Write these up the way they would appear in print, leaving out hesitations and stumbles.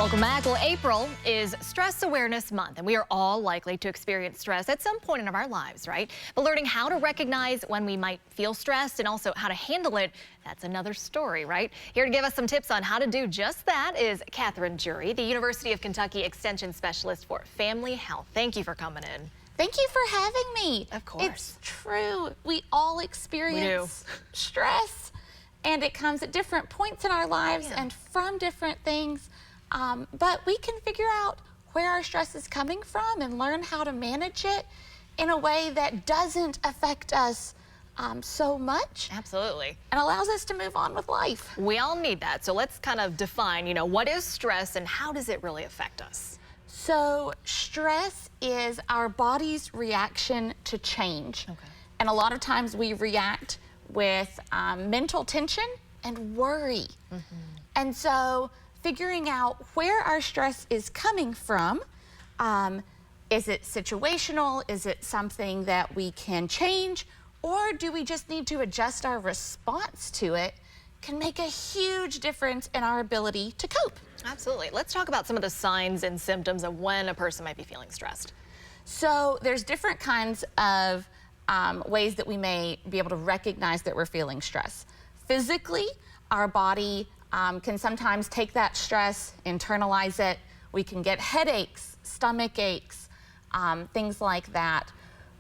Welcome back. Well, April is Stress Awareness Month, and we are all likely to experience stress at some point in our lives, right? But learning how to recognize when we might feel stressed and also how to handle it, that's another story, right? Here to give us some tips on how to do just that is Katherine Jury, the University of Kentucky Extension Specialist for Family Health. Thank you for coming in. Thank you for having me. Of course. It's true. We all experience stress, and it comes at different points in our lives and from different things. But we can figure out where our stress is coming from and learn how to manage it in a way that doesn't affect us so much. Absolutely. And allows us to move on with life. We all need that. So let's kind of define, what is stress and how does it really affect us? So stress is our body's reaction to change. Okay. And a lot of times we react with mental tension and worry. And so figuring out where our stress is coming from, is it situational? Is it something that we can change? Or do we just need to adjust our response to it? Can make a huge difference in our ability to cope. Absolutely. Let's talk about some of the signs and symptoms of when a person might be feeling stressed. So there's different kinds of ways that we may be able to recognize that we're feeling stress. Physically, our body can sometimes take that stress, internalize it. We can get headaches, stomach aches, things like that.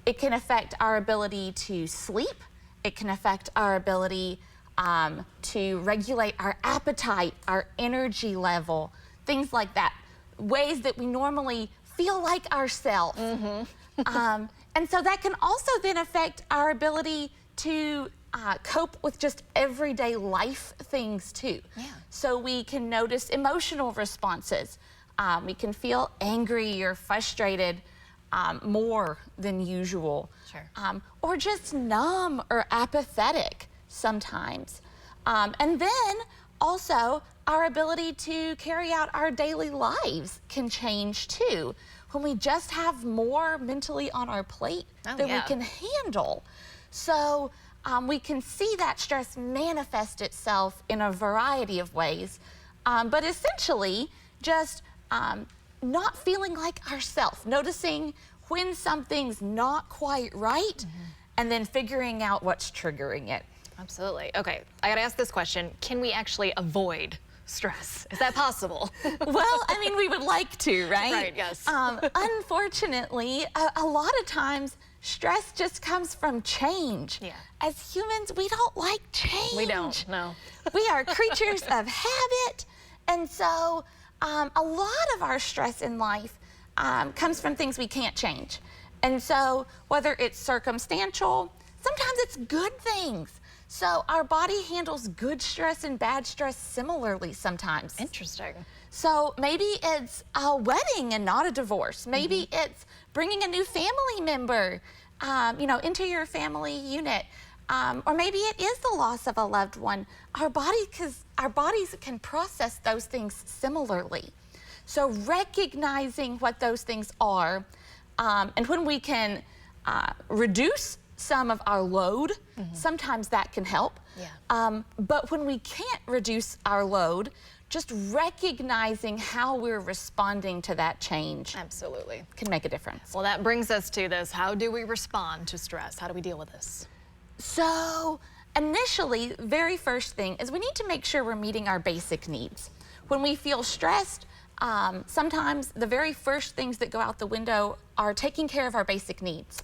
It can affect our ability to sleep. It can affect our ability to regulate our appetite, our energy level, things like that. Ways that we normally feel like ourselves. And so that can also then affect our ability to cope with just everyday life things too. So we can notice emotional responses. We can feel angry or frustrated more than usual. Or just numb or apathetic sometimes. And then also our ability to carry out our daily lives can change too. When we just have more mentally on our plate than we can handle. So we can see that stress manifest itself in a variety of ways, but essentially just not feeling like ourselves, noticing when something's not quite right, and then figuring out what's triggering it. Absolutely. Okay, I gotta ask this question. Can we actually avoid stress? Is that possible? Well, I mean, we would like to, right? Right, yes. Unfortunately, a lot of times, stress just comes from change. As humans, we don't like change. We don't, no. We are creatures of habit, and so a lot of our stress in life comes from things we can't change. And so whether it's circumstantial, sometimes it's good things. So our body handles good stress and bad stress similarly sometimes. Interesting. So maybe it's a wedding and not a divorce. Maybe it's bringing a new family member, into your family unit. Or maybe it is the loss of a loved one. Our bodies can process those things similarly. So recognizing what those things are, and when we can reduce some of our load, sometimes that can help. But when we can't reduce our load, just recognizing how we're responding to that change can make a difference. Well, that brings us to this. How do we respond to stress? How do we deal with this? So initially, the very first thing is we need to make sure we're meeting our basic needs. When we feel stressed, sometimes the very first things that go out the window are taking care of our basic needs.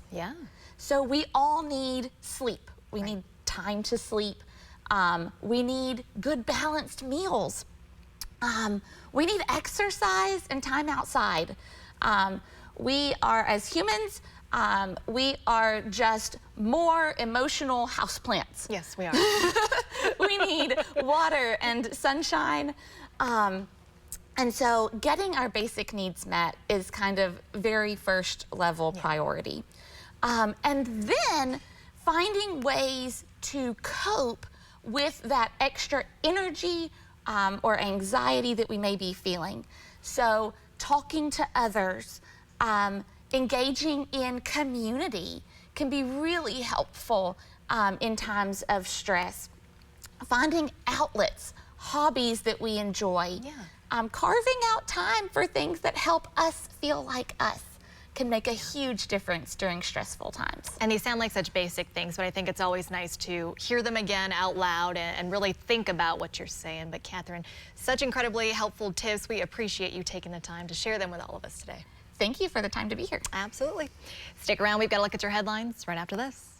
So we all need sleep. We need time to sleep. We need good balanced meals. We need exercise and time outside. We are, as humans, we are just more emotional houseplants. Yes, we are. We need water and sunshine. And so getting our basic needs met is kind of very first level priority. And then finding ways to cope with that extra energy or anxiety that we may be feeling. So talking to others, engaging in community can be really helpful in times of stress. Finding outlets, hobbies that we enjoy. carving out time for things that help us feel like us can make a huge difference during stressful times. And these sound like such basic things, but I think it's always nice to hear them again out loud and really think about what you're saying. But Katherine, such incredibly helpful tips. We appreciate you taking the time to share them with all of us today. Thank you for the time to be here. Absolutely. Stick around. We've got to look at your headlines right after this.